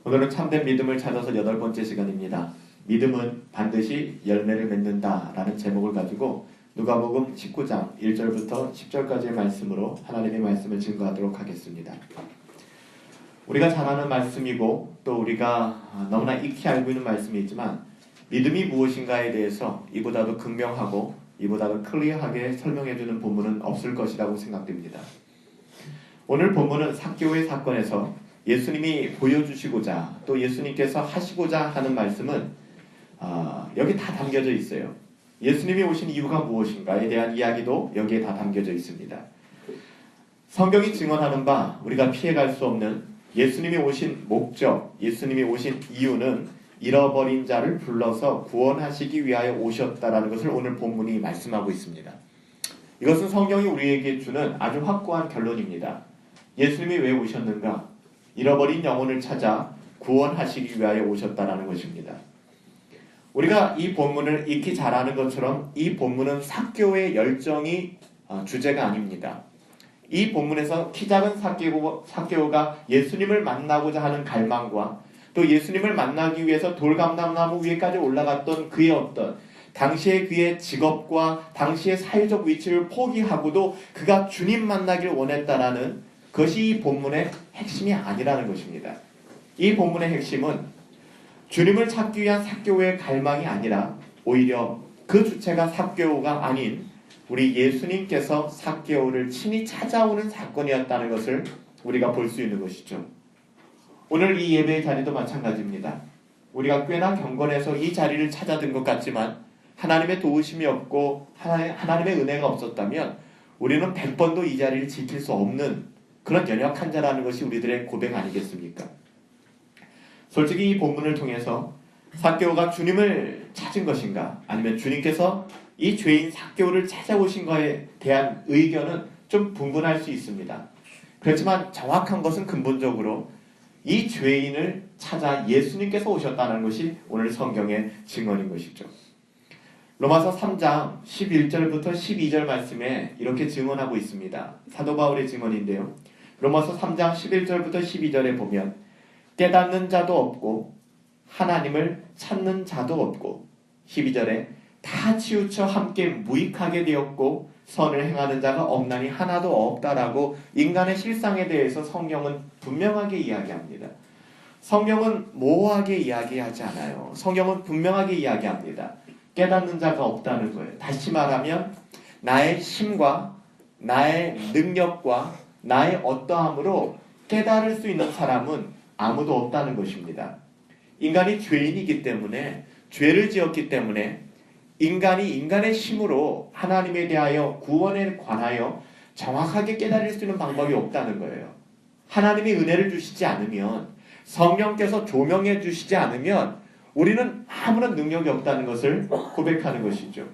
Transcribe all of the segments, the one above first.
오늘은 참된 믿음을 찾아서 8번째 시간입니다. 믿음은 반드시 열매를 맺는다라는 제목을 가지고 누가복음 19장 1절부터 10절까지의 말씀으로 하나님의 말씀을 증거하도록 하겠습니다. 우리가 잘 아는 말씀이고 또 우리가 너무나 익히 알고 있는 말씀이지만 믿음이 무엇인가에 대해서 이보다도 극명하고 이보다도 클리어하게 설명해주는 본문은 없을 것이라고 생각됩니다. 오늘 본문은 삭개오의 사건에서 예수님이 보여주시고자 또 예수님께서 하시고자 하는 말씀은 여기 다 담겨져 있어요. 예수님이 오신 이유가 무엇인가에 대한 이야기도 여기에 다 담겨져 있습니다. 성경이 증언하는 바 우리가 피해갈 수 없는 예수님이 오신 목적, 예수님이 오신 이유는 잃어버린 자를 불러서 구원하시기 위하여 오셨다라는 것을 오늘 본문이 말씀하고 있습니다. 이것은 성경이 우리에게 주는 아주 확고한 결론입니다. 예수님이 왜 오셨는가? 잃어버린 영혼을 찾아 구원하시기 위하여 오셨다라는 것입니다. 우리가 이 본문을 익히 잘 아는 것처럼 이 본문은 삭개오의 열정이 주제가 아닙니다. 이 본문에서 키 작은 삭개오가 예수님을 만나고자 하는 갈망과 또 예수님을 만나기 위해서 돌감람나무 위에까지 올라갔던 그의 당시의 그의 직업과 당시의 사회적 위치를 포기하고도 그가 주님 만나길 원했다라는 그것이 이 본문의 핵심이 아니라는 것입니다. 이 본문의 핵심은 주님을 찾기 위한 삭개오의 갈망이 아니라 오히려 그 주체가 삭개오가 아닌 우리 예수님께서 삭개오를 친히 찾아오는 사건이었다는 것을 우리가 볼 수 있는 것이죠. 오늘 이 예배의 자리도 마찬가지입니다. 우리가 꽤나 경건해서 이 자리를 찾아든 것 같지만 하나님의 도우심이 없고 하나님의 은혜가 없었다면 우리는 100번도 이 자리를 지킬 수 없는 그런 연약한 자라는 것이 우리들의 고백 아니겠습니까? 솔직히 이 본문을 통해서 삭개오가 주님을 찾은 것인가 아니면 주님께서 이 죄인 삭개오를 찾아오신 것에 대한 의견은 좀 분분할 수 있습니다. 그렇지만 정확한 것은 근본적으로 이 죄인을 찾아 예수님께서 오셨다는 것이 오늘 성경의 증언인 것이죠. 로마서 3장 11절부터 12절 말씀에 이렇게 증언하고 있습니다. 사도 바울의 증언인데요. 로마서 3장 11절부터 12절에 보면 깨닫는 자도 없고 하나님을 찾는 자도 없고 12절에 다 치우쳐 함께 무익하게 되었고 선을 행하는 자가 없나니 하나도 없다라고 인간의 실상에 대해서 성경은 분명하게 이야기합니다. 성경은 모호하게 이야기하지 않아요. 성경은 분명하게 이야기합니다. 깨닫는 자가 없다는 거예요. 다시 말하면 나의 힘과 나의 능력과 나의 어떠함으로 깨달을 수 있는 사람은 아무도 없다는 것입니다. 인간이 죄인이기 때문에 죄를 지었기 때문에 인간이 인간의 힘으로 하나님에 대하여 구원에 관하여 정확하게 깨달을 수 있는 방법이 없다는 거예요. 하나님이 은혜를 주시지 않으면 성령께서 조명해 주시지 않으면 우리는 아무런 능력이 없다는 것을 고백하는 것이죠.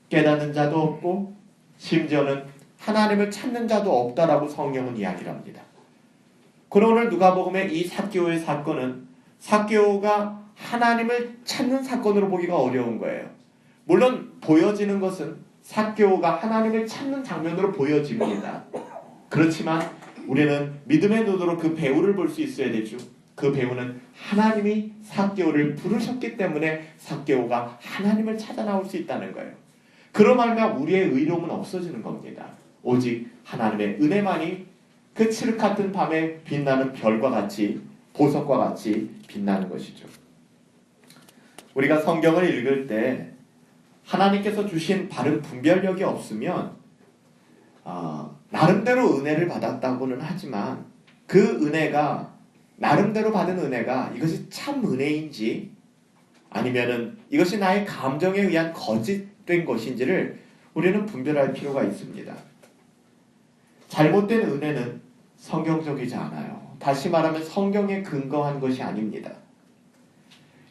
깨닫는 자도 없고 심지어는 하나님을 찾는 자도 없다라고 성경은 이야기를 합니다. 그럼 오늘 누가복음의 이 삭개오의 사건은 삭개오가 하나님을 찾는 사건으로 보기가 어려운 거예요. 물론 보여지는 것은 삭개오가 하나님을 찾는 장면으로 보여집니다. 그렇지만 우리는 믿음의 눈으로 그 배우를 볼 수 있어야 되죠. 그 배우는 하나님이 삭개오를 부르셨기 때문에 삭개오가 하나님을 찾아 나올 수 있다는 거예요. 그로 말미암아 우리의 의로움은 없어지는 겁니다. 오직 하나님의 은혜만이 그 칠흑 같은 밤에 빛나는 별과 같이 보석과 같이 빛나는 것이죠. 우리가 성경을 읽을 때 하나님께서 주신 바른 분별력이 없으면 나름대로 은혜를 받았다고는 하지만 그 은혜가 나름대로 받은 은혜가 이것이 참 은혜인지 아니면은 이것이 나의 감정에 의한 거짓된 것인지를 우리는 분별할 필요가 있습니다. 잘못된 은혜는 성경적이지 않아요. 다시 말하면 성경에 근거한 것이 아닙니다.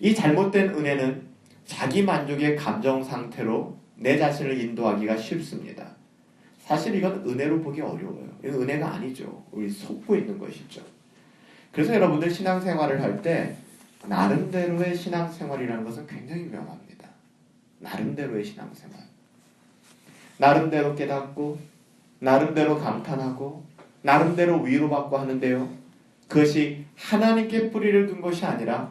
이 잘못된 은혜는 자기 만족의 감정 상태로 내 자신을 인도하기가 쉽습니다. 사실 이건 은혜로 보기 어려워요. 이건 은혜가 아니죠. 우리 속고 있는 것이죠. 그래서 여러분들 신앙생활을 할 때 나름대로의 신앙생활이라는 것은 굉장히 위험합니다. 나름대로의 신앙생활. 나름대로 깨닫고 나름대로 감탄하고 나름대로 위로받고 하는데요. 그것이 하나님께 뿌리를 둔 것이 아니라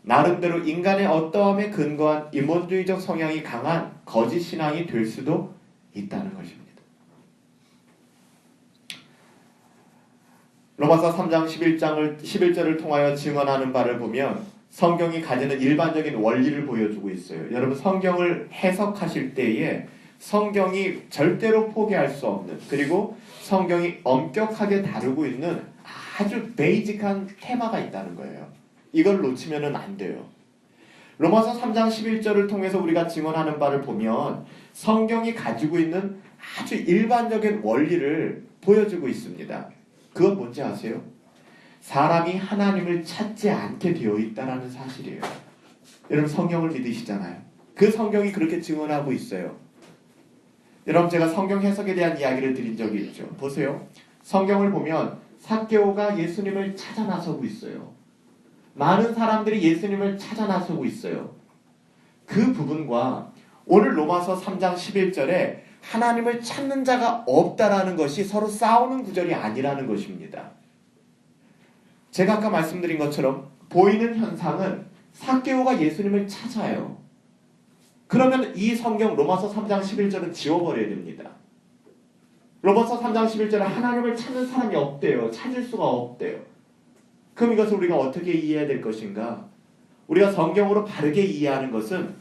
나름대로 인간의 어떠함에 근거한 인본주의적 성향이 강한 거짓 신앙이 될 수도 있다는 것입니다. 로마서 3장 11절을 통하여 증언하는 바를 보면 성경이 가지는 일반적인 원리를 보여주고 있어요. 여러분, 성경을 해석하실 때에 성경이 절대로 포기할 수 없는, 그리고 성경이 엄격하게 다루고 있는 아주 베이직한 테마가 있다는 거예요. 이걸 놓치면 안 돼요. 로마서 3장 11절을 통해서 우리가 증언하는 바를 보면 성경이 가지고 있는 아주 일반적인 원리를 보여주고 있습니다. 그건 뭔지 아세요? 사람이 하나님을 찾지 않게 되어 있다는 사실이에요. 여러분, 성경을 믿으시잖아요. 그 성경이 그렇게 증언하고 있어요. 여러분, 제가 성경 해석에 대한 이야기를 드린 적이 있죠. 보세요. 성경을 보면 삭개오가 예수님을 찾아 나서고 있어요. 많은 사람들이 예수님을 찾아 나서고 있어요. 그 부분과 오늘 로마서 3장 11절에 하나님을 찾는 자가 없다라는 것이 서로 싸우는 구절이 아니라는 것입니다. 제가 아까 말씀드린 것처럼 보이는 현상은 삭개오가 예수님을 찾아요. 그러면 이 성경 로마서 3장 11절은 지워버려야 됩니다. 로마서 3장 11절에 하나님을 찾는 사람이 없대요. 찾을 수가 없대요. 그럼 이것을 우리가 어떻게 이해해야 될 것인가? 우리가 성경으로 바르게 이해하는 것은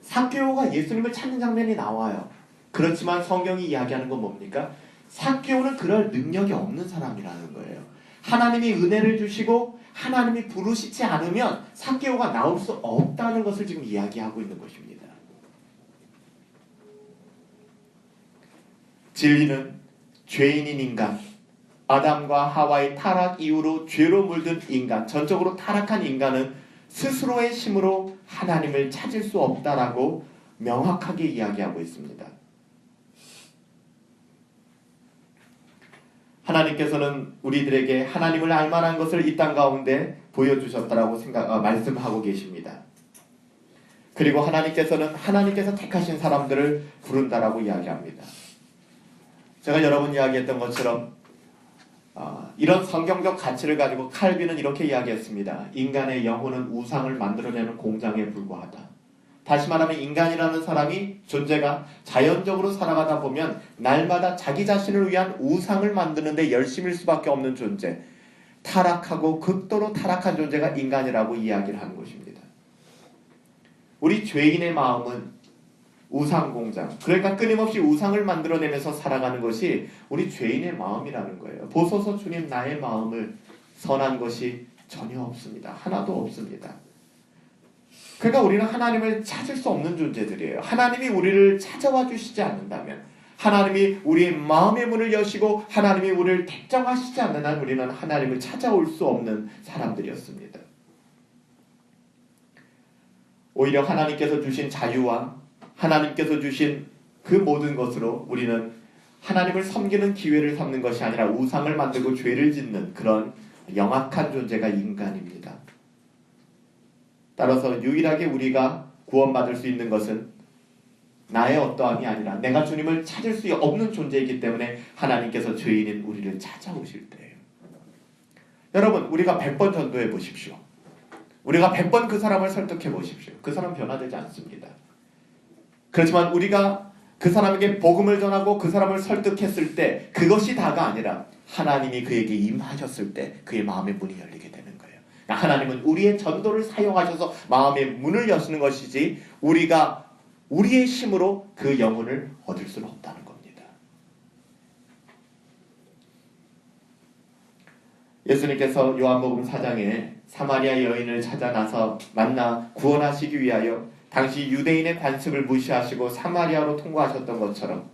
삭개오가 예수님을 찾는 장면이 나와요. 그렇지만 성경이 이야기하는 건 뭡니까? 삭개오는 그럴 능력이 없는 사람이라는 거예요. 하나님이 은혜를 주시고 하나님이 부르시지 않으면 삭개오가 나올 수 없다는 것을 지금 이야기하고 있는 것입니다. 진리는 죄인인 인간, 아담과 하와의 타락 이후로 죄로 물든 인간, 전적으로 타락한 인간은 스스로의 힘으로 하나님을 찾을 수 없다라고 명확하게 이야기하고 있습니다. 하나님께서는 우리들에게 하나님을 알만한 것을 이 땅 가운데 보여주셨다라고 말씀하고 계십니다. 그리고 하나님께서는 하나님께서 택하신 사람들을 부른다라고 이야기합니다. 제가 여러 번 이야기했던 것처럼 이런 성경적 가치를 가지고 칼빈은 이렇게 이야기했습니다. 인간의 영혼은 우상을 만들어내는 공장에 불과하다. 다시 말하면 인간이라는 사람이 존재가 자연적으로 살아가다 보면 날마다 자기 자신을 위한 우상을 만드는 데 열심일 수밖에 없는 존재, 타락하고 극도로 타락한 존재가 인간이라고 이야기를 하는 것입니다. 우리 죄인의 마음은 우상공장, 그러니까 끊임없이 우상을 만들어내면서 살아가는 것이 우리 죄인의 마음이라는 거예요. 보소서 주님, 나의 마음을, 선한 것이 전혀 없습니다. 하나도 없습니다. 그러니까 우리는 하나님을 찾을 수 없는 존재들이에요. 하나님이 우리를 찾아와 주시지 않는다면, 하나님이 우리의 마음의 문을 여시고 하나님이 우리를 택정하시지 않는 한 우리는 하나님을 찾아올 수 없는 사람들이었습니다. 오히려 하나님께서 주신 자유와 하나님께서 주신 그 모든 것으로 우리는 하나님을 섬기는 기회를 삼는 것이 아니라 우상을 만들고 죄를 짓는 그런 영악한 존재가 인간입니다. 따라서 유일하게 우리가 구원받을 수 있는 것은 나의 어떠함이 아니라 내가 주님을 찾을 수 없는 존재이기 때문에 하나님께서 죄인인 우리를 찾아오실 때예요. 여러분, 우리가 100번 전도해 보십시오. 우리가 100번 그 사람을 설득해 보십시오. 그 사람 변화되지 않습니다. 그렇지만 우리가 그 사람에게 복음을 전하고 그 사람을 설득했을 때 그것이 다가 아니라 하나님이 그에게 임하셨을 때 그의 마음의 문이 열리게 되는 거예요. 하나님은 우리의 전도를 사용하셔서 마음의 문을 여시는 것이지 우리가 우리의 힘으로 그 영혼을 얻을 수는 없다는 겁니다. 예수님께서 요한복음 4장에 사마리아 여인을 찾아 나서 만나 구원하시기 위하여 당시 유대인의 관습을 무시하시고 사마리아로 통과하셨던 것처럼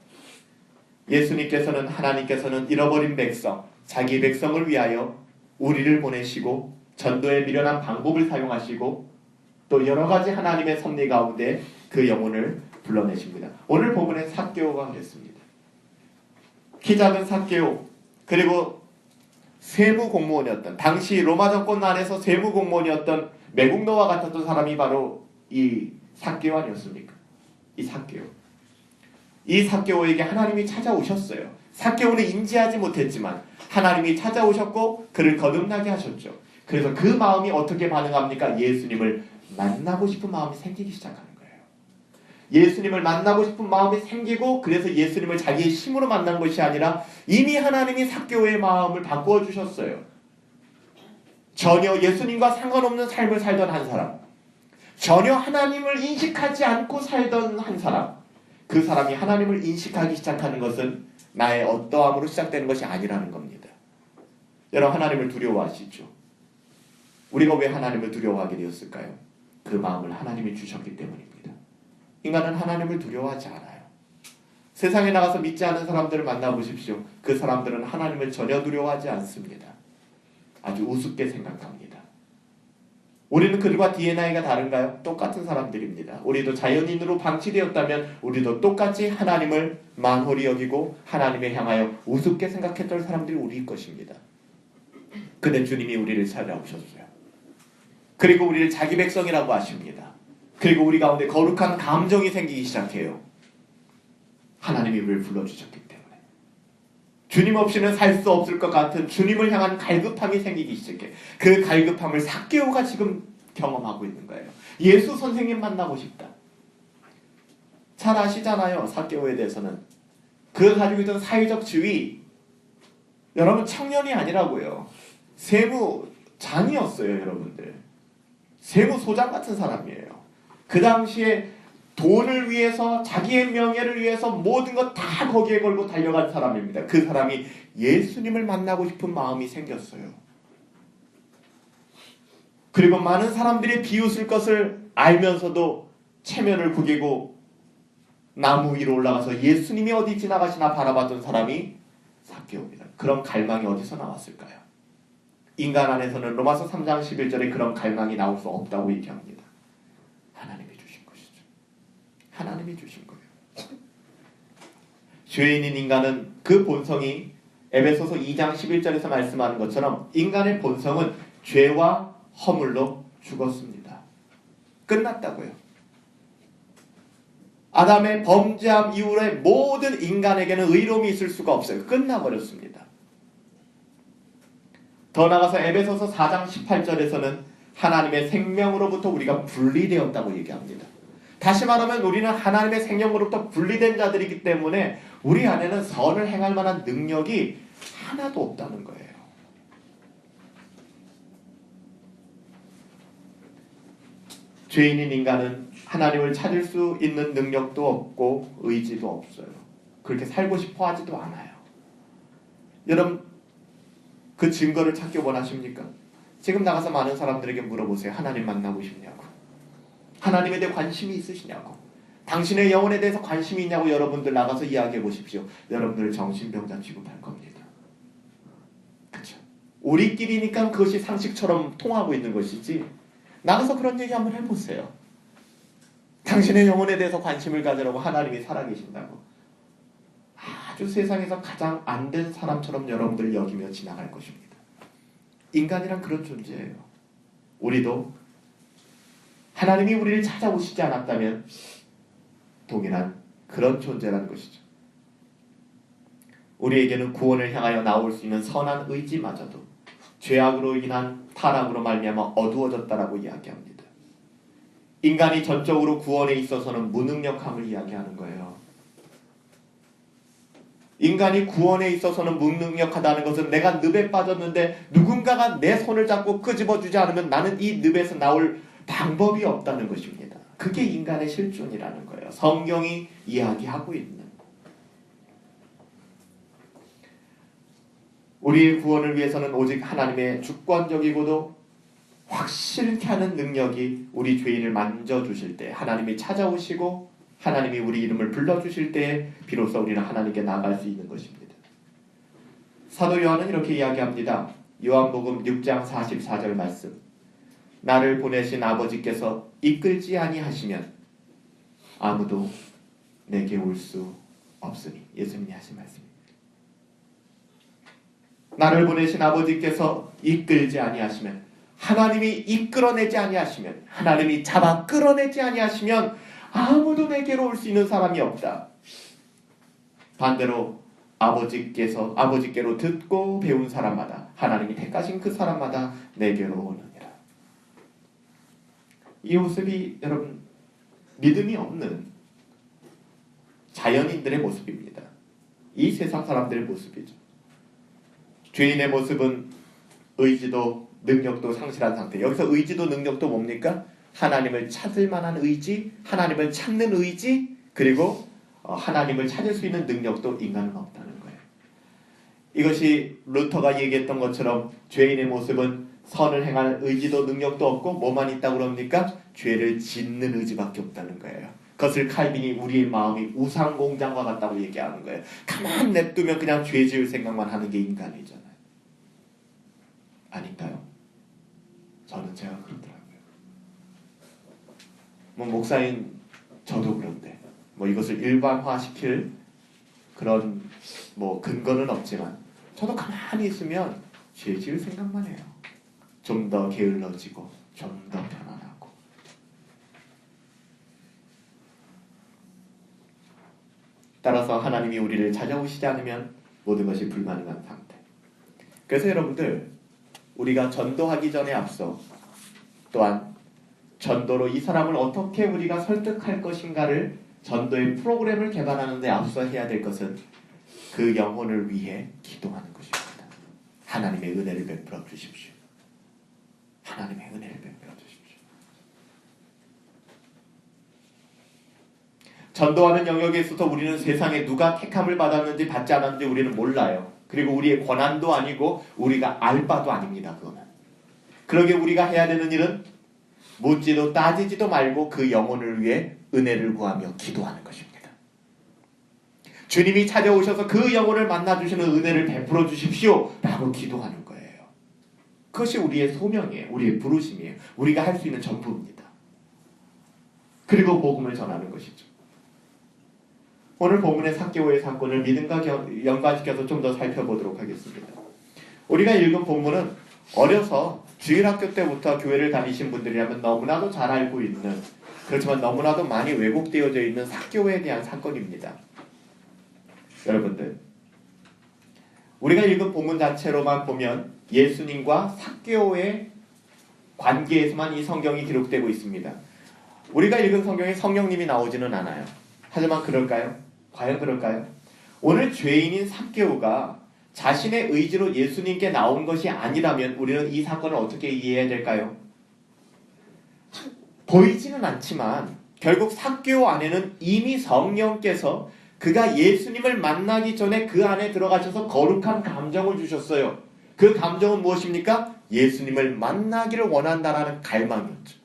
예수님께서는, 하나님께서는 잃어버린 백성, 자기 백성을 위하여 우리를 보내시고 전도에 미련한 방법을 사용하시고 또 여러 가지 하나님의 섭리 가운데 그 영혼을 불러내십니다. 오늘 본문에 삭개오가 그랬습니다. 키 작은 삭개오, 그리고 세무공무원이었던, 당시 로마 정권 안에서 세무공무원이었던 매국노와 같았던 사람이 바로 이 삭개오 아니었습니까? 이 삭개오. 이 삭개오에게 하나님이 찾아오셨어요. 삭개오는 인지하지 못했지만 하나님이 찾아오셨고 그를 거듭나게 하셨죠. 그래서 그 마음이 어떻게 반응합니까? 예수님을 만나고 싶은 마음이 생기기 시작하는 거예요. 예수님을 만나고 싶은 마음이 생기고, 그래서 예수님을 자기의 힘으로 만난 것이 아니라 이미 하나님이 삭개오의 마음을 바꾸어 주셨어요. 전혀 예수님과 상관없는 삶을 살던 한 사람, 전혀 하나님을 인식하지 않고 살던 한 사람, 그 사람이 하나님을 인식하기 시작하는 것은 나의 어떠함으로 시작되는 것이 아니라는 겁니다. 여러분, 하나님을 두려워하시죠? 우리가 왜 하나님을 두려워하게 되었을까요? 그 마음을 하나님이 주셨기 때문입니다. 인간은 하나님을 두려워하지 않아요. 세상에 나가서 믿지 않은 사람들을 만나보십시오. 그 사람들은 하나님을 전혀 두려워하지 않습니다. 아주 우습게 생각합니다. 우리는 그들과 DNA가 다른가요? 똑같은 사람들입니다. 우리도 자연인으로 방치되었다면 우리도 똑같이 하나님을 만홀히 여기고 하나님을 향하여 우습게 생각했던 사람들이 우리일 것입니다. 근데 주님이 우리를 찾아오셨어요. 그리고 우리를 자기 백성이라고 하십니다. 그리고 우리 가운데 거룩한 감정이 생기기 시작해요. 하나님이 우리를 불러주셨기 때문에. 주님 없이는 살 수 없을 것 같은 주님을 향한 갈급함이 생기기 시작해. 그 갈급함을 삭개오가 지금 경험하고 있는 거예요. 예수 선생님 만나고 싶다. 잘 아시잖아요. 삭개오에 대해서는. 그 가지고 있던 사회적 지위, 여러분 청년이 아니라고요. 세무장이었어요. 여러분들. 세무소장 같은 사람이에요. 그 당시에 돈을 위해서, 자기의 명예를 위해서 모든 것 다 거기에 걸고 달려간 사람입니다. 그 사람이 예수님을 만나고 싶은 마음이 생겼어요. 그리고 많은 사람들이 비웃을 것을 알면서도 체면을 구기고 나무 위로 올라가서 예수님이 어디 지나가시나 바라봤던 사람이 삭개오입니다. 그런 갈망이 어디서 나왔을까요? 인간 안에서는 로마서 3장 11절에 그런 갈망이 나올 수 없다고 얘기합니다. 하나님이 주신 것이죠. 하나님이 주신 거예요. 죄인인 인간은 그 본성이 에베소서 2장 11절에서 말씀하는 것처럼 인간의 본성은 죄와 허물로 죽었습니다. 끝났다고요. 아담의 범죄함 이후에 모든 인간에게는 의로움이 있을 수가 없어요. 끝나버렸습니다. 더 나아가서 에베소서 4장 18절에서는 하나님의 생명으로부터 우리가 분리되었다고 얘기합니다. 다시 말하면 우리는 하나님의 생명으로부터 분리된 자들이기 때문에 우리 안에는 선을 행할 만한 능력이 하나도 없다는 거예요. 죄인인 인간은 하나님을 찾을 수 있는 능력도 없고 의지도 없어요. 그렇게 살고 싶어 하지도 않아요. 여러분, 그 증거를 찾기 원하십니까? 지금 나가서 많은 사람들에게 물어보세요. 하나님 만나고 싶냐고. 하나님에 대해 관심이 있으시냐고. 당신의 영혼에 대해서 관심이 있냐고 여러분들 나가서 이야기해 보십시오. 여러분들 정신병자 취급할 겁니다. 그렇죠? 우리끼리니까 그것이 상식처럼 통하고 있는 것이지, 나가서 그런 얘기 한번 해보세요. 당신의 영혼에 대해서 관심을 가지라고 하나님이 살아계신다고. 아주 세상에서 가장 안 된 사람처럼 여러분들 여기며 지나갈 것입니다. 인간이란 그런 존재예요. 우리도 하나님이 우리를 찾아오시지 않았다면 동일한 그런 존재라는 것이죠. 우리에게는 구원을 향하여 나올 수 있는 선한 의지마저도 죄악으로 인한 타락으로 말미암아 어두워졌다라고 이야기합니다. 인간이 전적으로 구원에 있어서는 무능력함을 이야기하는 거예요. 인간이 구원에 있어서는 무능력하다는 것은 내가 늪에 빠졌는데 누군가가 내 손을 잡고 끄집어주지 않으면 나는 이 늪에서 나올 방법이 없다는 것입니다. 그게 인간의 실존이라는 거예요. 성경이 이야기하고 있는. 우리의 구원을 위해서는 오직 하나님의 주권적이고도 확실케 하는 능력이 우리 죄인을 만져주실 때, 하나님이 찾아오시고 하나님이 우리 이름을 불러주실 때 비로소 우리는 하나님께 나아갈 수 있는 것입니다. 사도 요한은 이렇게 이야기합니다. 요한복음 6장 44절 말씀. 나를 보내신 아버지께서 이끌지 아니하시면 아무도 내게 올 수 없으니. 예수님이 하신 말씀입니다. 나를 보내신 아버지께서 이끌지 아니하시면, 하나님이 이끌어내지 아니하시면, 하나님이 잡아 끌어내지 아니하시면 아무도 내게로 올 수 있는 사람이 없다. 반대로 아버지께로 듣고 배운 사람마다 하나님이 택하신 그 사람마다 내게로 오느니라. 이 모습이 여러분 믿음이 없는 자연인들의 모습입니다. 이 세상 사람들의 모습이죠. 죄인의 모습은 의지도 능력도 상실한 상태. 여기서 의지도 능력도 뭡니까? 하나님을 찾을 만한 의지, 하나님을 찾는 의지, 그리고 하나님을 찾을 수 있는 능력도 인간은 없다는 거예요. 이것이 루터가 얘기했던 것처럼 죄인의 모습은 선을 행할 의지도 능력도 없고 뭐만 있다고 그럽니까? 죄를 짓는 의지밖에 없다는 거예요. 그것을 칼빈이 우리의 마음이 우상공장과 같다고 얘기하는 거예요. 가만 냅두면 그냥 죄 지을 생각만 하는 게 인간이잖아요. 아닌가요? 저는 제가 그렇더라고요. 목사인 저도 그런데 이것을 일반화시킬 그런 근거는 없지만 저도 가만히 있으면 죄 지을 생각만 해요. 좀 더 게을러지고 좀 더 편안하고. 따라서 하나님이 우리를 찾아오시지 않으면 모든 것이 불가능한 상태. 그래서 여러분들 우리가 전도하기 전에 앞서 또한 전도로 이 사람을 어떻게 우리가 설득할 것인가를 전도의 프로그램을 개발하는 데 앞서 해야 될 것은 그 영혼을 위해 기도하는 것입니다. 하나님의 은혜를 베풀어 주십시오. 하나님의 은혜를 베풀어 주십시오. 전도하는 영역에 있어서 우리는 세상에 누가 택함을 받았는지 받지 않았는지 우리는 몰라요. 그리고 우리의 권한도 아니고 우리가 알 바도 아닙니다. 그거는. 그러게 우리가 해야 되는 일은 묻지도 따지지도 말고 그 영혼을 위해 은혜를 구하며 기도하는 것입니다. 주님이 찾아오셔서 그 영혼을 만나주시는 은혜를 베풀어 주십시오 라고 기도하는 거예요. 그것이 우리의 소명이에요. 우리의 부르심이에요. 우리가 할 수 있는 전부입니다. 그리고 복음을 전하는 것이죠. 오늘 본문의 삭개오의 사건을 믿음과 연관시켜서 좀 더 살펴보도록 하겠습니다. 우리가 읽은 본문은 어려서 주일학교 때부터 교회를 다니신 분들이라면 너무나도 잘 알고 있는, 그렇지만 너무나도 많이 왜곡되어져 있는 삭개오에 대한 사건입니다. 여러분들, 우리가 읽은 본문 자체로만 보면 예수님과 삭개오의 관계에서만 이 성경이 기록되고 있습니다. 우리가 읽은 성경에 성령님이 나오지는 않아요. 하지만 그럴까요? 과연 그럴까요? 오늘 죄인인 삭개오가 자신의 의지로 예수님께 나온 것이 아니라면 우리는 이 사건을 어떻게 이해해야 될까요? 보이지는 않지만 결국 삭개오 안에는 이미 성령께서 그가 예수님을 만나기 전에 그 안에 들어가셔서 거룩한 감정을 주셨어요. 그 감정은 무엇입니까? 예수님을 만나기를 원한다라는 갈망이었죠.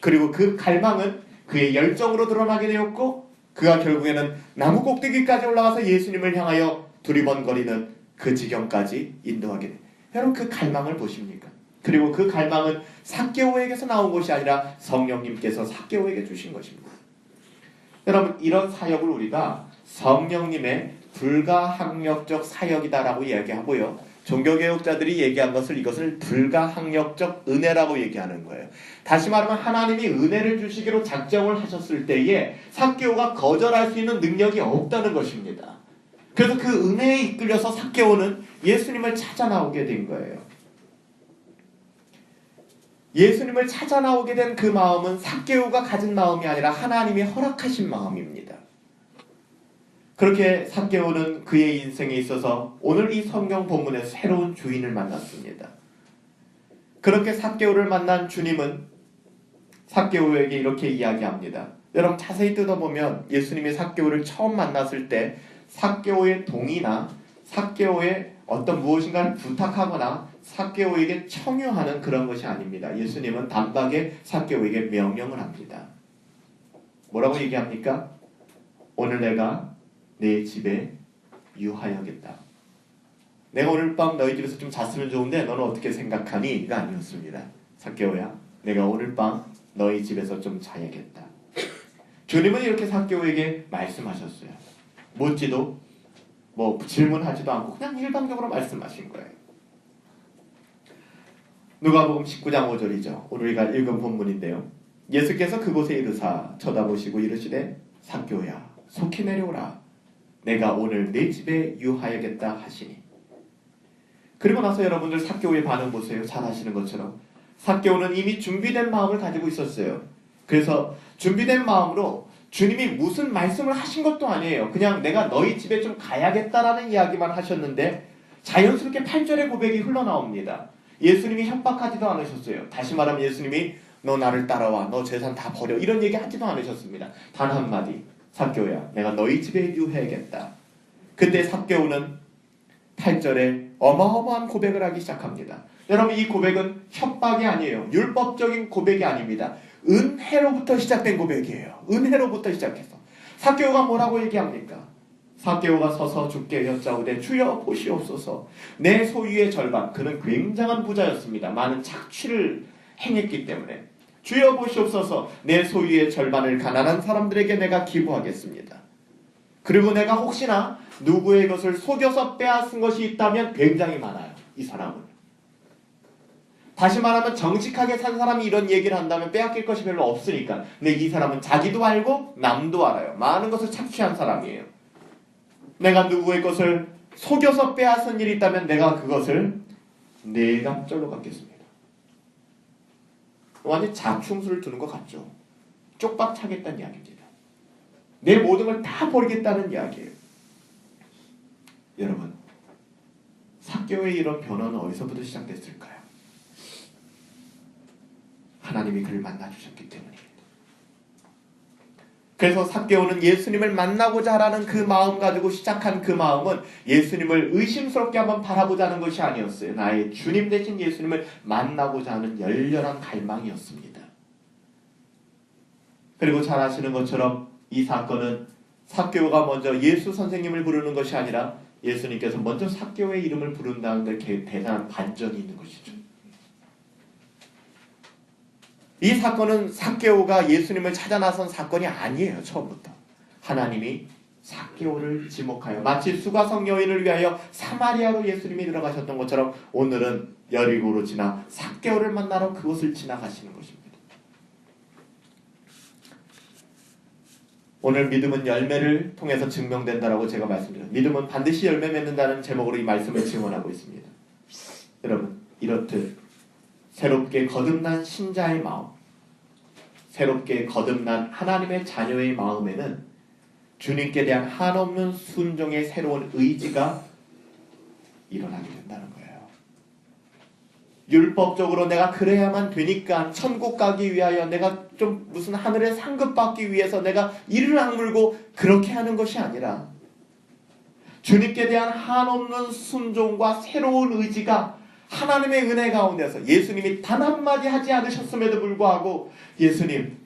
그리고 그 갈망은 그의 열정으로 드러나게 되었고 그가 결국에는 나무 꼭대기까지 올라가서 예수님을 향하여 두리번거리는 그 지경까지 인도하게 돼요. 여러분 그 갈망을 보십니까? 그리고 그 갈망은 삭개오에게서 나온 것이 아니라 성령님께서 삭개오에게 주신 것입니다. 여러분 이런 사역을 우리가 성령님의 불가항력적 사역이다라고 이야기하고요. 종교개혁자들이 얘기한 것을 이것을 불가항력적 은혜라고 얘기하는 거예요. 다시 말하면 하나님이 은혜를 주시기로 작정을 하셨을 때에 삭개오가 거절할 수 있는 능력이 없다는 것입니다. 그래서 그 은혜에 이끌려서 삭개오는 예수님을 찾아 나오게 된 거예요. 예수님을 찾아 나오게 된 그 마음은 삭개오가 가진 마음이 아니라 하나님이 허락하신 마음입니다. 그렇게 삭개오는 그의 인생에 있어서 오늘 이 성경 본문에 새로운 주인을 만났습니다. 그렇게 삭개오를 만난 주님은 삭개오에게 이렇게 이야기합니다. 여러분 자세히 뜯어보면 예수님이 삭개오를 처음 만났을 때 삭개오의 동의나 삭개오의 어떤 무엇인가를 부탁하거나 삭개오에게 청유하는 그런 것이 아닙니다. 예수님은 단박에 삭개오에게 명령을 합니다. 뭐라고 얘기합니까? 오늘 내가 내 집에 유하여겠다. 내가 오늘 밤 너희 집에서 좀 잤으면 좋은데 너는 어떻게 생각하니? 가 아니었습니다. 삭개오야, 내가 오늘 밤 너희 집에서 좀 자야겠다. 주님은 이렇게 삭개오에게 말씀하셨어요. 묻지도 질문하지도 않고 그냥 일방적으로 말씀하신 거예요. 누가복음 19장 5절이죠. 오늘 우리가 읽은 본문인데요. 예수께서 그곳에 이르사 쳐다보시고 이르시되 삭개오야 속히 내려오라. 내가 오늘 내 집에 유하여겠다 하시니. 그리고 나서 여러분들 삭개오의 반응 보세요. 잘 아시는 것처럼 삭개오는 이미 준비된 마음을 가지고 있었어요. 그래서 준비된 마음으로 주님이 무슨 말씀을 하신 것도 아니에요. 그냥 내가 너희 집에 좀 가야겠다라는 이야기만 하셨는데 자연스럽게 8절의 고백이 흘러나옵니다. 예수님이 협박하지도 않으셨어요. 다시 말하면 예수님이 너 나를 따라와, 너 재산 다 버려, 이런 얘기 하지도 않으셨습니다. 단 한마디, 삭개오야, 내가 너희 집에 유해야겠다. 그때 삭개오는 8절에 어마어마한 고백을 하기 시작합니다. 여러분, 이 고백은 협박이 아니에요. 율법적인 고백이 아닙니다. 은혜로부터 시작된 고백이에요. 은혜로부터 시작해서 삭개오가 뭐라고 얘기합니까? 삭개오가 서서 주께 여짜오되 주여 보시옵소서, 내 소유의 절반. 그는 굉장한 부자였습니다. 많은 착취를 행했기 때문에 주여 보시옵소서, 내 소유의 절반을 가난한 사람들에게 내가 기부하겠습니다. 그리고 내가 혹시나 누구의 것을 속여서 빼앗은 것이 있다면 굉장히 많아요. 이 사람은. 다시 말하면 정직하게 산 사람이 이런 얘기를 한다면 빼앗길 것이 별로 없으니까. 근데 이 사람은 자기도 알고 남도 알아요. 많은 것을 착취한 사람이에요. 내가 누구의 것을 속여서 빼앗은 일이 있다면 내가 그것을 네 갑절로 갚겠습니다. 완전 자충수를 두는 것 같죠. 쪽박 차겠다는 이야기입니다. 내 모든 걸 다 버리겠다는 이야기예요. 여러분, 삭개오의 이런 변화는 어디서부터 시작됐을까요? 하나님이 그를 만나주셨기 때문입니다. 그래서 삭개오는 예수님을 만나고자 하는 그 마음 가지고 시작한 그 마음은 예수님을 의심스럽게 한번 바라보자는 것이 아니었어요. 나의 주님 되신 예수님을 만나고자 하는 열렬한 갈망이었습니다. 그리고 잘 아시는 것처럼 이 사건은 삭개오가 먼저 예수 선생님을 부르는 것이 아니라 예수님께서 먼저 삭개오의 이름을 부른다는 데 대단한 반전이 있는 것이죠. 이 사건은 삭개오가 예수님을 찾아 나선 사건이 아니에요. 처음부터 하나님이 삭개오를 지목하여 마치 수가성 여인을 위하여 사마리아로 예수님이 들어가셨던 것처럼 오늘은 여리고로 지나 삭개오를 만나러 그곳을 지나가시는 것입니다. 오늘 믿음은 열매를 통해서 증명된다라고 제가 말씀드렸습니다. 믿음은 반드시 열매 맺는다는 제목으로 이 말씀을 증언하고 있습니다. 여러분, 이렇듯 새롭게 거듭난 신자의 마음, 새롭게 거듭난 하나님의 자녀의 마음에는 주님께 대한 한없는 순종의 새로운 의지가 일어나게 된다는 거예요. 율법적으로 내가 그래야만 되니까 천국 가기 위하여 내가 좀 무슨 하늘의 상급 받기 위해서 내가 이를 악물고 그렇게 하는 것이 아니라 주님께 대한 한없는 순종과 새로운 의지가 하나님의 은혜 가운데서 예수님이 단 한마디 하지 않으셨음에도 불구하고 예수님,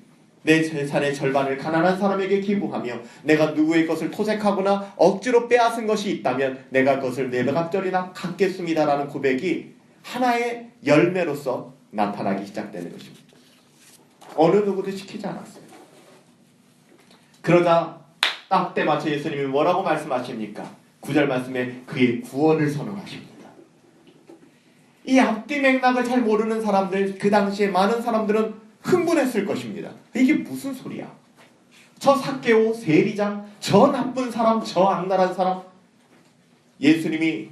내 재산의 절반을 가난한 사람에게 기부하며 내가 누구의 것을 토색하거나 억지로 빼앗은 것이 있다면 내가 그것을 네 갑절이나 갚겠습니다라는 고백이 하나의 열매로서 나타나기 시작되는 것입니다. 어느 누구도 시키지 않았어요. 그러자 딱 때 맞춰 예수님이 뭐라고 말씀하십니까? 9절 말씀에 그의 구원을 선언하십니다. 이 앞뒤 맥락을 잘 모르는 사람들, 그 당시에 많은 사람들은 흥분했을 것입니다. 이게 무슨 소리야? 저 삭개오, 세리장, 저 나쁜 사람, 저 악랄한 사람, 예수님이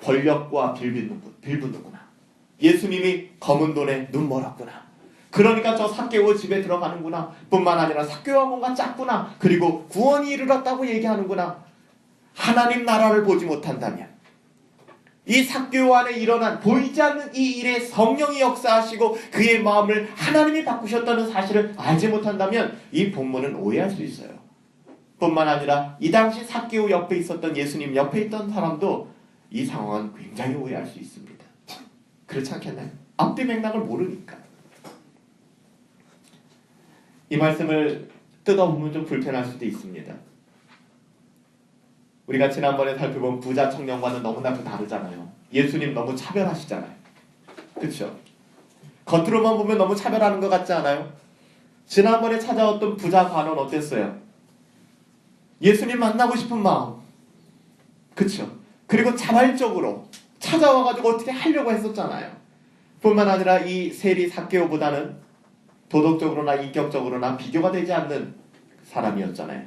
권력과 빌붙는구나. 예수님이 검은 돈에 눈 멀었구나. 그러니까 저 삭개오 집에 들어가는구나. 뿐만 아니라 삭개오가 뭔가 작구나. 그리고 구원이 이르렀다고 얘기하는구나. 하나님 나라를 보지 못한다면, 이 삭개오 안에 일어난 보이지 않는 이 일에 성령이 역사하시고 그의 마음을 하나님이 바꾸셨다는 사실을 알지 못한다면 이 본문은 오해할 수 있어요. 뿐만 아니라 이 당시 삭개오 옆에 있었던 예수님 옆에 있던 사람도 이 상황은 굉장히 오해할 수 있습니다. 그렇지 않겠나요? 앞뒤 맥락을 모르니까. 이 말씀을 뜯어보면 좀 불편할 수도 있습니다. 우리가 지난번에 살펴본 부자 청년과는 너무나 다르잖아요. 예수님 너무 차별하시잖아요. 그렇죠? 겉으로만 보면 너무 차별하는 것 같지 않아요? 지난번에 찾아왔던 부자 관원 어땠어요? 예수님 만나고 싶은 마음. 그렇죠? 그리고 자발적으로 찾아와가지고 어떻게 하려고 했었잖아요. 뿐만 아니라 이 세리 삭개오보다는 도덕적으로나 인격적으로나 비교가 되지 않는 사람이었잖아요.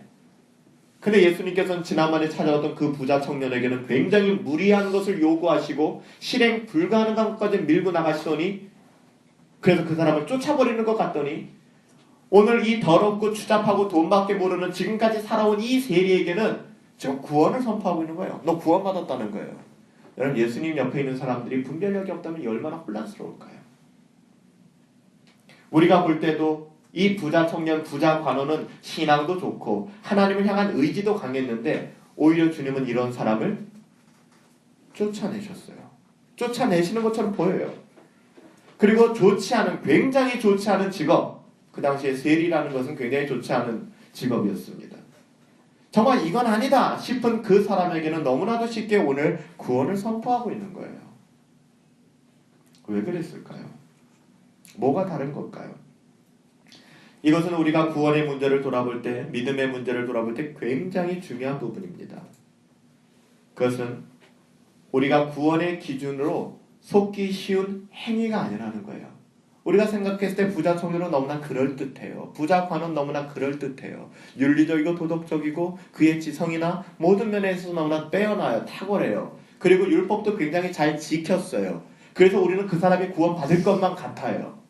근데 예수님께서는 지난번에 찾아왔던 그 부자 청년에게는 굉장히 무리한 것을 요구하시고 실행 불가능한 것까지 밀고 나가시더니, 그래서 그 사람을 쫓아버리는 것 같더니 오늘 이 더럽고 추잡하고 돈밖에 모르는 지금까지 살아온 이 세리에게는 지금 구원을 선포하고 있는 거예요. 너 구원받았다는 거예요. 여러분, 예수님 옆에 있는 사람들이 분별력이 없다면 얼마나 혼란스러울까요? 우리가 볼 때도 이 부자 청년, 부자 관원은 신앙도 좋고 하나님을 향한 의지도 강했는데 오히려 주님은 이런 사람을 쫓아내셨어요. 쫓아내시는 것처럼 보여요. 그리고 굉장히 좋지 않은 직업, 그 당시에 세리라는 것은 굉장히 좋지 않은 직업이었습니다. 정말 이건 아니다 싶은 그 사람에게는 너무나도 쉽게 오늘 구원을 선포하고 있는 거예요. 왜 그랬을까요? 뭐가 다른 걸까요? 이것은 우리가 구원의 문제를 돌아볼 때, 믿음의 문제를 돌아볼 때 굉장히 중요한 부분입니다. 그것은 우리가 구원의 기준으로 속기 쉬운 행위가 아니라는 거예요. 우리가 생각했을 때 부자 청년은 너무나 그럴듯해요. 부자 관은 너무나 그럴듯해요. 윤리적이고 도덕적이고 그의 지성이나 모든 면에서 너무나 빼어나요. 탁월해요. 그리고 율법도 굉장히 잘 지켰어요. 그래서 우리는 그 사람이 구원받을 것만 같아요.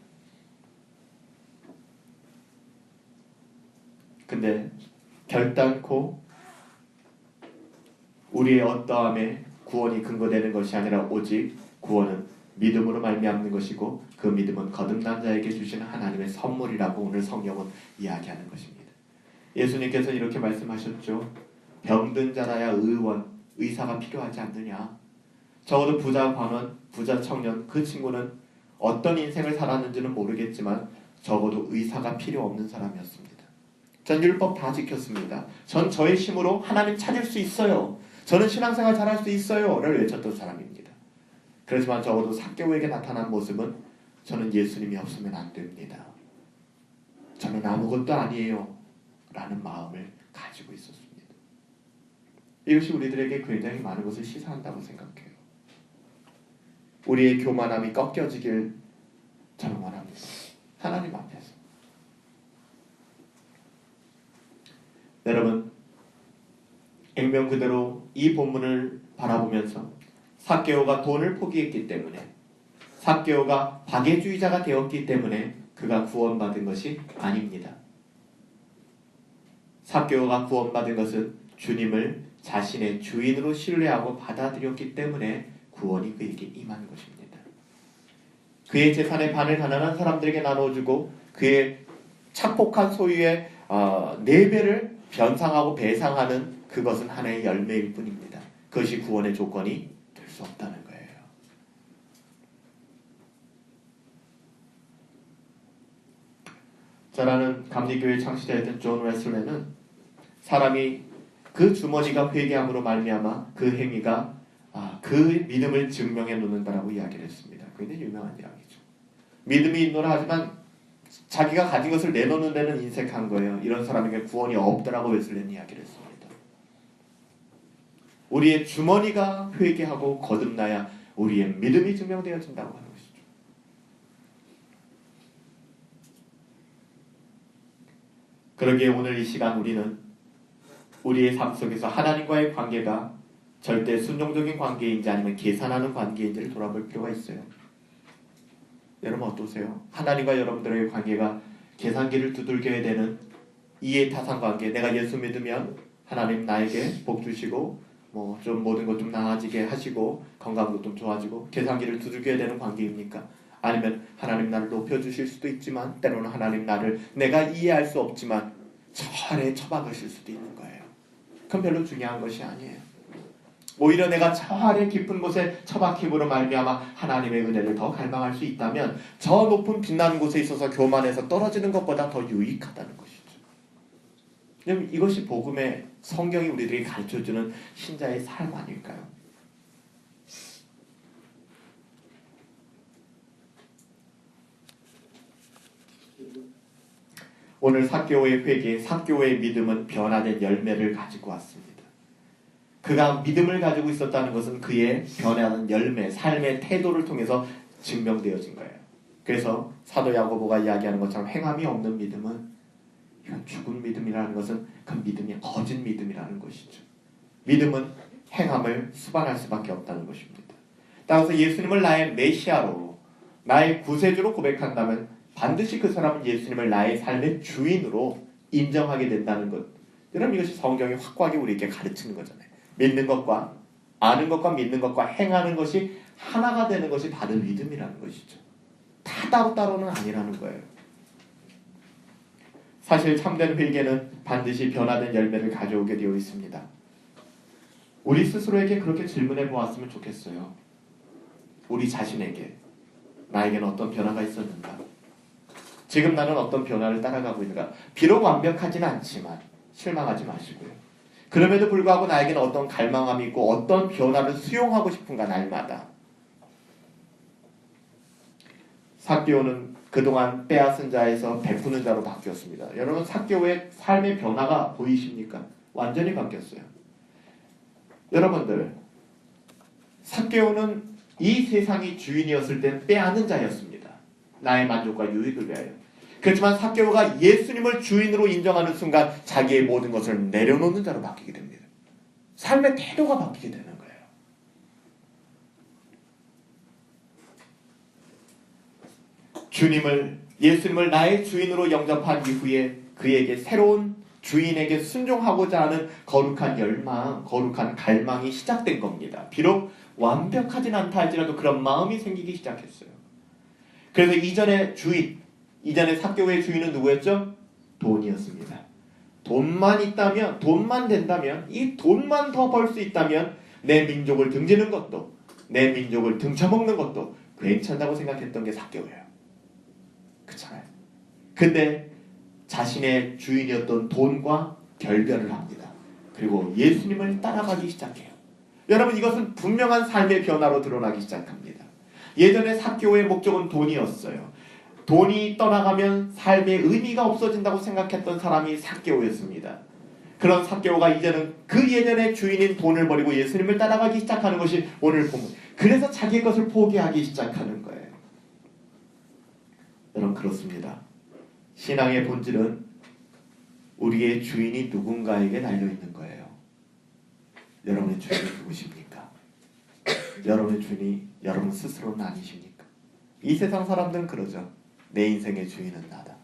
근데 결단코 우리의 어떠함에 구원이 근거되는 것이 아니라 오직 구원은 믿음으로 말미암는 것이고 그 믿음은 거듭난 자에게 주시는 하나님의 선물이라고 오늘 성경은 이야기하는 것입니다. 예수님께서 이렇게 말씀하셨죠. 병든 자라야 의사가 필요하지 않느냐. 적어도 부자 관원, 부자 청년, 그 친구는 어떤 인생을 살았는지는 모르겠지만 적어도 의사가 필요 없는 사람이었습니다. 전 율법 다 지켰습니다. 전 저의 힘으로 하나님 찾을 수 있어요. 저는 신앙생활 잘할 수 있어요. 를 외쳤던 사람입니다. 그렇지만 적어도 삭개오에게 나타난 모습은 저는 예수님이 없으면 안 됩니다. 저는 아무것도 아니에요. 라는 마음을 가지고 있었습니다. 이것이 우리들에게 굉장히 많은 것을 시사한다고 생각해요. 우리의 교만함이 꺾여지길 저는 원합니다. 하나님 앞에서. 여러분, 액면 그대로 이 본문을 바라보면서 삭개오가 돈을 포기했기 때문에, 삭개오가 박애주의자가 되었기 때문에 그가 구원받은 것이 아닙니다. 삭개오가 구원받은 것은 주님을 자신의 주인으로 신뢰하고 받아들였기 때문에 구원이 그에게 임한 것입니다. 그의 재산의 반을 가난한 사람들에게 나눠주고 그의 착복한 소유의 4배를 변상하고 배상하는 그것은 하나의 열매일 뿐입니다. 그것이 구원의 조건이 될 수 없다는 거예요. 잘 아는 감리교회 창시자였던 존 웨슬레는 사람이 그 주머니가 회개함으로 말미암아 그 행위가 그 믿음을 증명해 놓는다라고 이야기를 했습니다. 굉장히 유명한 이야기죠. 믿음이 있노라 하지만 자기가 가진 것을 내놓는 데는 인색한 거예요. 이런 사람에게 구원이 없더라고 웨슬레는 이야기를 했습니다. 우리의 주머니가 회개하고 거듭나야 우리의 믿음이 증명되어진다고 하는 것이죠. 그러기에 오늘 이 시간 우리는 우리의 삶 속에서 하나님과의 관계가 절대 순종적인 관계인지 아니면 계산하는 관계인지를 돌아볼 필요가 있어요. 여러분 어떠세요? 하나님과 여러분들의 관계가 계산기를 두들겨야 되는 이해타산 관계, 내가 예수 믿으면 하나님 나에게 복 주시고 좀 모든 것 좀 나아지게 하시고 건강도 좀 좋아지고 계산기를 두들겨야 되는 관계입니까? 아니면 하나님 나를 높여주실 수도 있지만 때로는 하나님 나를 내가 이해할 수 없지만 저 아래에 처박으실 수도 있는 거예요. 그건 별로 중요한 것이 아니에요. 오히려 내가 저 아래 깊은 곳에 처박힘으로 말미암아 하나님의 은혜를 더 갈망할 수 있다면 저 높은 빛나는 곳에 있어서 교만해서 떨어지는 것보다 더 유익하다는 것이죠. 이것이 복음의 성경이 우리들에게 가르쳐주는 신자의 삶 아닐까요? 오늘 삭개오의 회개, 삭개오의 믿음은 변화된 열매를 가지고 왔습니다. 그가 믿음을 가지고 있었다는 것은 그의 변화된 열매, 삶의 태도를 통해서 증명되어진 거예요. 그래서 사도 야고보가 이야기하는 것처럼 행함이 없는 믿음은 이건 죽은 믿음이라는 것은 그 믿음이 거짓 믿음이라는 것이죠. 믿음은 행함을 수반할 수밖에 없다는 것입니다. 따라서 예수님을 나의 메시아로, 나의 구세주로 고백한다면 반드시 그 사람은 예수님을 나의 삶의 주인으로 인정하게 된다는 것. 여러분, 이것이 성경이 확고하게 우리에게 가르치는 거잖아요. 믿는 것과 아는 것과 믿는 것과 행하는 것이 하나가 되는 것이 바른 믿음이라는 것이죠. 다 따로따로는 아니라는 거예요. 사실 참된 회개는 반드시 변화된 열매를 가져오게 되어 있습니다. 우리 스스로에게 그렇게 질문해 보았으면 좋겠어요. 우리 자신에게 나에게는 어떤 변화가 있었는가? 지금 나는 어떤 변화를 따라가고 있는가? 비록 완벽하지는 않지만 실망하지 마시고요. 그럼에도 불구하고 나에게는 어떤 갈망함이 있고 어떤 변화를 수용하고 싶은가 날마다. 삭개오는 그동안 빼앗은 자에서 베푸는 자로 바뀌었습니다. 여러분, 삭개오의 삶의 변화가 보이십니까? 완전히 바뀌었어요. 여러분들, 삭개오는 이 세상이 주인이었을 때 빼앗는 자였습니다. 나의 만족과 유익을 위하여. 그렇지만 삭개오가 예수님을 주인으로 인정하는 순간 자기의 모든 것을 내려놓는 자로 바뀌게 됩니다. 삶의 태도가 바뀌게 되는 거예요. 예수님을 나의 주인으로 영접한 이후에 그에게 새로운 주인에게 순종하고자 하는 거룩한 열망, 거룩한 갈망이 시작된 겁니다. 비록 완벽하진 않다 할지라도 그런 마음이 생기기 시작했어요. 그래서 이전에 삭개오의 주인은 누구였죠? 돈이었습니다. 돈만 있다면, 돈만 된다면, 이 돈만 더 벌 수 있다면 내 민족을 등지는 것도, 내 민족을 등쳐먹는 것도 괜찮다고 생각했던 게 삭개오예요. 그렇잖아요. 근데 자신의 주인이었던 돈과 결별을 합니다. 그리고 예수님을 따라가기 시작해요. 여러분, 이것은 분명한 삶의 변화로 드러나기 시작합니다. 예전에 삭개오의 목적은 돈이었어요. 돈이 떠나가면 삶의 의미가 없어진다고 생각했던 사람이 삭개오였습니다. 그런 삭개오가 이제는 그 예전의 주인인 돈을 버리고 예수님을 따라가기 시작하는 것이 오늘 본문. 그래서 자기의 것을 포기하기 시작하는 거예요. 여러분, 그렇습니다. 신앙의 본질은 우리의 주인이 누군가에게 달려있는 거예요. 여러분의 주인이 누구십니까? 여러분의 주인이 여러분 스스로는 아니십니까? 이 세상 사람들은 그러죠. 내 인생의 주인은 나다.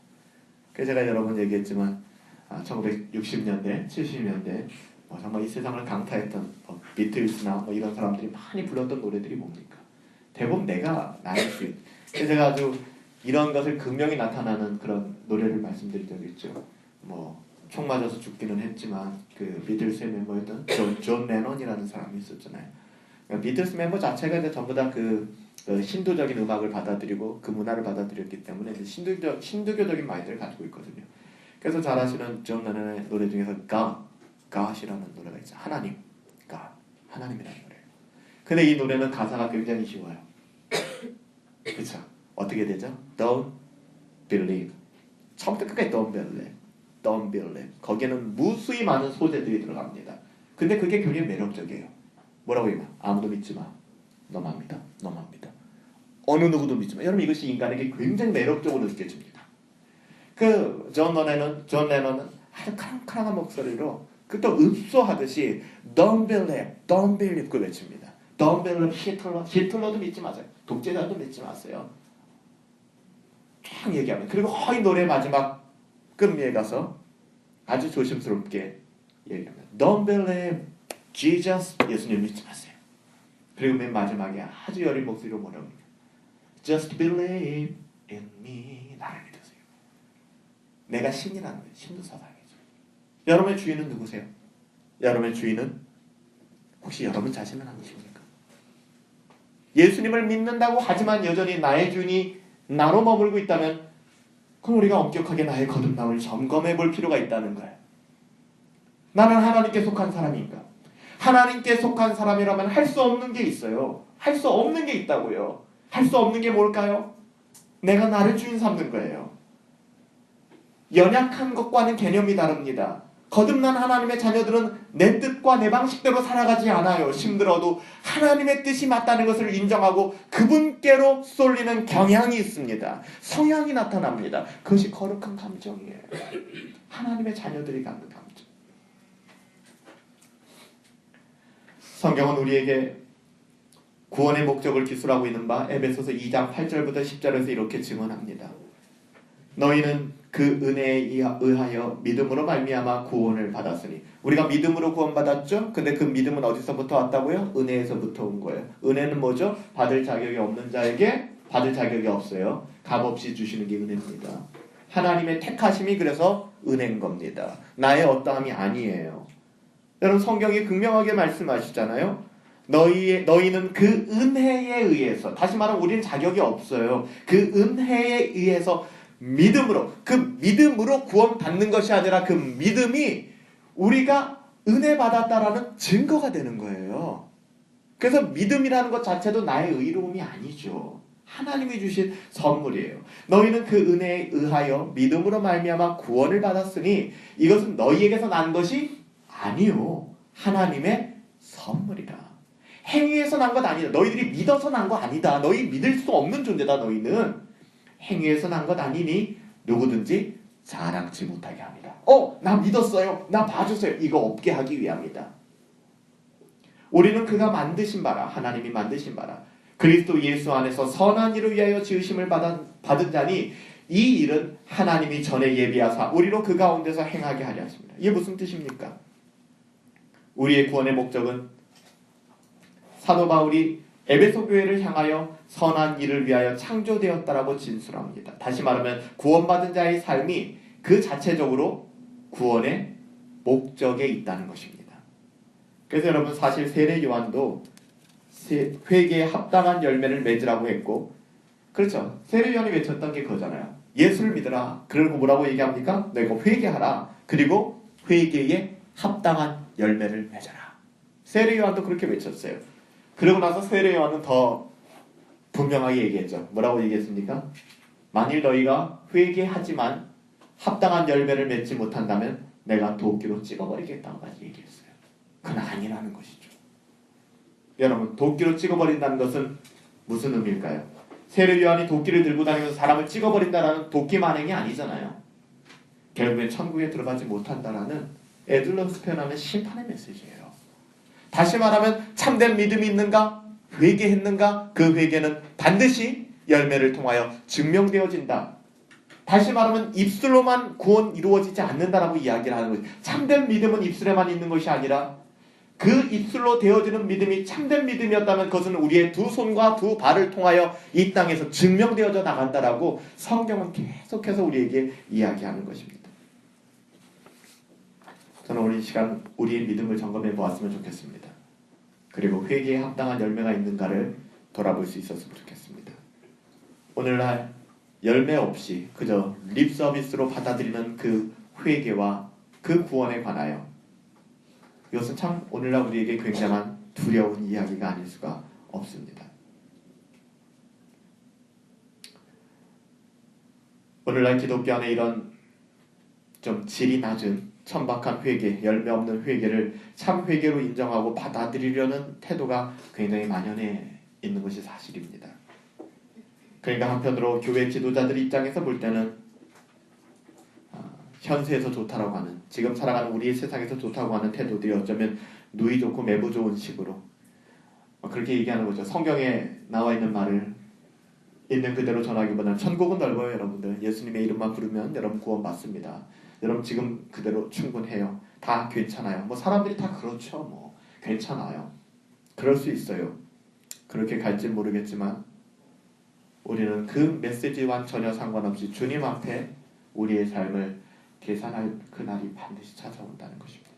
그래서 제가 여러 번 얘기했지만 1960년대, 70년대 정말 이 세상을 강타했던 비틀스나 이런 사람들이 많이 불렀던 노래들이 뭡니까? 대부분 내가 나의 주인. 그래서 제가 아주 이런 것을 극명히 나타나는 그런 노래를 말씀드린 적이 있죠. 총 맞아서 죽기는 했지만 그 비틀스의 멤버였던 존 레논이라는 사람이 있었잖아요. 그러니까 비틀스 멤버 자체가 이제 전부 다 그 신도적인 음악을 받아들이고 그 문화를 받아들였기 때문에 이제 신두교적인 마인드를 가지고 있거든요. 그래서 잘 아시는 존 레논의 노래 중에서 God이라는 노래가 있죠. 하나님, God, 하나님이라는 노래예요. 근데 이 노래는 가사가 굉장히 쉬워요. 그렇죠? 어떻게 되죠? Don't believe. 처음부터 끝까지 don't believe. Don't believe. 거기에는 무수히 많은 소재들이 들어갑니다. 근데 그게 굉장히 매력적이에요. 뭐라고 해요? 아무도 믿지 마. 너만 믿어. 너만 믿어. 어느 누구도 믿지 마. 여러분, 이것이 인간에게 굉장히 매력적으로 느껴집니다. 존 레논은 아주 카랑카랑한 목소리로 또 읍소하듯이 Don't believe, don't believe 그 외칩니다. Don't believe 히틀러도 믿지 마세요. 독재자도 믿지 마세요. 쫙 얘기하면. 그리고 이 노래 마지막 끝미에 가서 아주 조심스럽게 얘기합니다. Don't believe Jesus, 예수님 믿지 마세요. 그리고 맨 마지막에 아주 여린 목소리로 뭐라고 합니까? Just believe in me. 나를 믿으세요. 내가 신이라는 거예요. 신도 사상이죠. 여러분의 주인은 누구세요? 여러분의 주인은 혹시 여러분 자신은 아니십니까? 예수님을 믿는다고 하지만 여전히 나의 주인이 나로 머물고 있다면 그럼 우리가 엄격하게 나의 거듭남을 점검해 볼 필요가 있다는 거예요. 나는 하나님께 속한 사람인가? 하나님께 속한 사람이라면 할 수 없는 게 있어요. 할 수 없는 게 있다고요. 할 수 없는 게 뭘까요? 내가 나를 주인 삼는 거예요. 연약한 것과는 개념이 다릅니다. 거듭난 하나님의 자녀들은 내 뜻과 내 방식대로 살아가지 않아요. 힘들어도 하나님의 뜻이 맞다는 것을 인정하고 그분께로 쏠리는 경향이 있습니다. 성향이 나타납니다. 그것이 거룩한 감정이에요. 하나님의 자녀들이 갖는 감정. 성경은 우리에게 구원의 목적을 기술하고 있는 바 에베소서 2장 8절부터 10절에서 이렇게 증언합니다. 너희는 그 은혜에 의하여 믿음으로 말미암아 구원을 받았으니, 우리가 믿음으로 구원받았죠? 근데 그 믿음은 어디서부터 왔다고요? 은혜에서부터 온 거예요. 은혜는 뭐죠? 받을 자격이 없는 자에게 받을 자격이 없어요. 값없이 주시는 게 은혜입니다. 하나님의 택하심이 그래서 은혜인 겁니다. 나의 어떠함이 아니에요. 여러분, 성경이 극명하게 말씀하시잖아요. 너희는 그 은혜에 의해서, 다시 말하면 우리는 자격이 없어요. 그 은혜에 의해서 믿음으로, 그 믿음으로 구원받는 것이 아니라 그 믿음이 우리가 은혜 받았다라는 증거가 되는 거예요. 그래서 믿음이라는 것 자체도 나의 의로움이 아니죠. 하나님이 주신 선물이에요. 너희는 그 은혜에 의하여 믿음으로 말미암아 구원을 받았으니 이것은 너희에게서 난 것이 아니요, 하나님의 선물이라. 행위에서 난 것 아니다. 너희들이 믿어서 난 거 아니다. 너희 믿을 수 없는 존재다. 너희는 행위에서 난 것 아니니 누구든지 자랑치 못하게 합니다. 나 믿었어요. 나 봐줬어요. 이거 없게 하기 위함이다. 우리는 그가 만드신 바라, 하나님이 만드신 바라, 그리스도 예수 안에서 선한 일을 위하여 지으심을 받은 자니 이 일은 하나님이 전에 예비하사 우리로 그 가운데서 행하게 하려 하십니다. 이게 무슨 뜻입니까? 우리의 구원의 목적은 사도 바울이 에베소 교회를 향하여 선한 일을 위하여 창조되었다라고 진술합니다. 다시 말하면 구원받은 자의 삶이 그 자체적으로 구원의 목적에 있다는 것입니다. 그래서 여러분, 사실 세례 요한도 회개에 합당한 열매를 맺으라고 했고, 그렇죠, 세례 요한이 외쳤던 게 그거잖아요. 예수를 믿으라. 그리고 뭐라고 얘기합니까? 너희가 회개하라. 그리고 회개에 합당한 열매를 맺어라. 세례 요한도 그렇게 외쳤어요. 그러고 나서 세례 요한은 더 분명하게 얘기했죠. 뭐라고 얘기했습니까? 만일 너희가 회개하지만 합당한 열매를 맺지 못한다면 내가 도끼로 찍어버리겠다고까지 얘기했어요. 그건 아니라는 것이죠. 여러분, 도끼로 찍어버린다는 것은 무슨 의미일까요? 세례 요한이 도끼를 들고 다니면서 사람을 찍어버린다라는 도끼 만행이 아니잖아요. 결국엔 천국에 들어가지 못한다라는 에둘러스 표현하는 심판의 메시지예요. 다시 말하면 참된 믿음이 있는가? 회개했는가? 그 회개는 반드시 열매를 통하여 증명되어진다. 다시 말하면 입술로만 구원 이루어지지 않는다라고 이야기를 하는 거죠. 참된 믿음은 입술에만 있는 것이 아니라 그 입술로 되어지는 믿음이 참된 믿음이었다면 그것은 우리의 두 손과 두 발을 통하여 이 땅에서 증명되어져 나간다라고 성경은 계속해서 우리에게 이야기하는 것입니다. 저는 오늘 이 시간 우리의 믿음을 점검해 보았으면 좋겠습니다. 그리고 회개에 합당한 열매가 있는가를 돌아볼 수 있었으면 좋겠습니다. 오늘날 열매 없이 그저 립 서비스로 받아들이는 그 회개와 그 구원에 관하여, 이것은 참 오늘날 우리에게 굉장한 두려운 이야기가 아닐 수가 없습니다. 오늘날 기독교 안에 이런 좀 질이 낮은 천박한 회개, 열매 없는 회개를 참 회개로 인정하고 받아들이려는 태도가 굉장히 만연해 있는 것이 사실입니다. 그러니까 한편으로 교회 지도자들 입장에서 볼 때는 현세에서 좋다라고 하는, 지금 살아가는 우리의 세상에서 좋다고 하는 태도들이 어쩌면 누이 좋고 매부 좋은 식으로 그렇게 얘기하는 거죠. 성경에 나와 있는 말을 있는 그대로 전하기보다는 천국은 넓어요. 여러분들, 예수님의 이름만 부르면 여러분 구원 받습니다. 여러분 지금 그대로 충분해요. 다 괜찮아요. 뭐 사람들이 다 그렇죠. 뭐 괜찮아요. 그럴 수 있어요. 그렇게 갈지 모르겠지만 우리는 그 메시지와 전혀 상관없이 주님 앞에 우리의 삶을 계산할 그날이 반드시 찾아온다는 것입니다.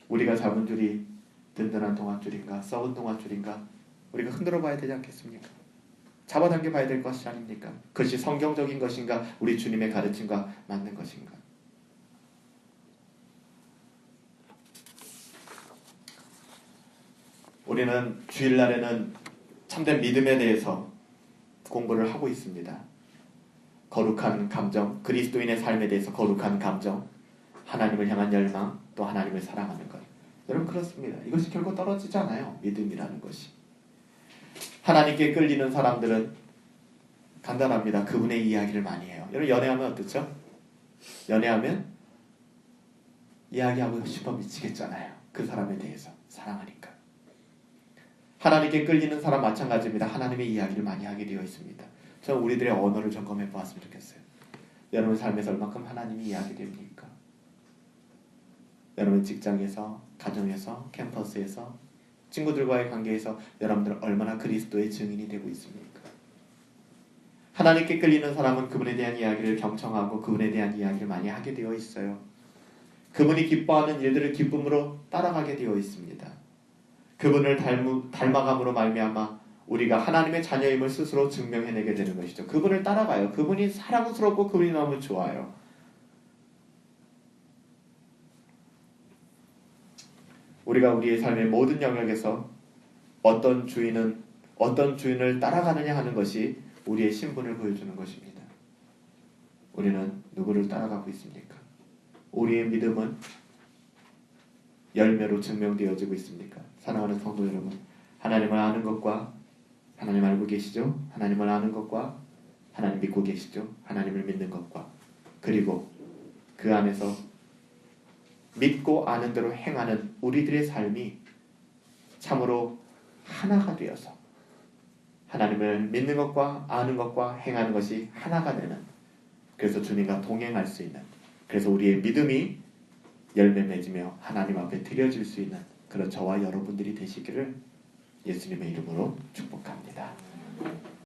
우리가 잡은 줄이 든든한 동아줄인가, 썩은 동아줄인가, 우리가 흔들어 봐야 되지 않겠습니까? 잡아당겨 봐야 될 것이 아닙니까? 그것이 성경적인 것인가, 우리 주님의 가르침과 맞는 것인가? 우리는 주일날에는 참된 믿음에 대해서 공부를 하고 있습니다. 거룩한 감정, 그리스도인의 삶에 대해서 거룩한 감정, 하나님을 향한 열망, 또 하나님을 사랑하는 것. 여러분 그렇습니다. 이것이 결코 떨어지지 않아요. 믿음이라는 것이. 하나님께 끌리는 사람들은 간단합니다. 그분의 이야기를 많이 해요. 여러분 연애하면 어떻죠? 연애하면 이야기하고 싶어 미치겠잖아요. 그 사람에 대해서 사랑하니까. 하나님께 끌리는 사람 마찬가지입니다. 하나님의 이야기를 많이 하게 되어 있습니다. 저는 우리들의 언어를 점검해 보았으면 좋겠어요. 여러분 삶에서 얼마큼 하나님이 이야기됩니까? 여러분 직장에서, 가정에서, 캠퍼스에서, 친구들과의 관계에서 여러분들은 얼마나 그리스도의 증인이 되고 있습니까? 하나님께 끌리는 사람은 그분에 대한 이야기를 경청하고 그분에 대한 이야기를 많이 하게 되어 있어요. 그분이 기뻐하는 일들을 기쁨으로 따라가게 되어 있습니다. 그분을 닮아감으로 말미암아 우리가 하나님의 자녀임을 스스로 증명해내게 되는 것이죠. 그분을 따라가요. 그분이 사랑스럽고 그분이 너무 좋아요. 우리가 우리의 삶의 모든 영역에서 어떤 주인을 따라가느냐 하는 것이 우리의 신분을 보여주는 것입니다. 우리는 누구를 따라가고 있습니까? 우리의 믿음은 열매로 증명되어지고 있습니까? 사랑하는 성도 여러분, 하나님을 아는 것과 하나님 알고 계시죠? 하나님을 아는 것과 하나님 믿고 계시죠? 하나님을 믿는 것과 그리고 그 안에서 믿고 아는 대로 행하는 우리들의 삶이 참으로 하나가 되어서 하나님을 믿는 것과 아는 것과 행하는 것이 하나가 되는, 그래서 주님과 동행할 수 있는, 그래서 우리의 믿음이 열매 맺으며 하나님 앞에 드려질 수 있는 그런 저와 여러분들이 되시기를 예수님의 이름으로 축복합니다.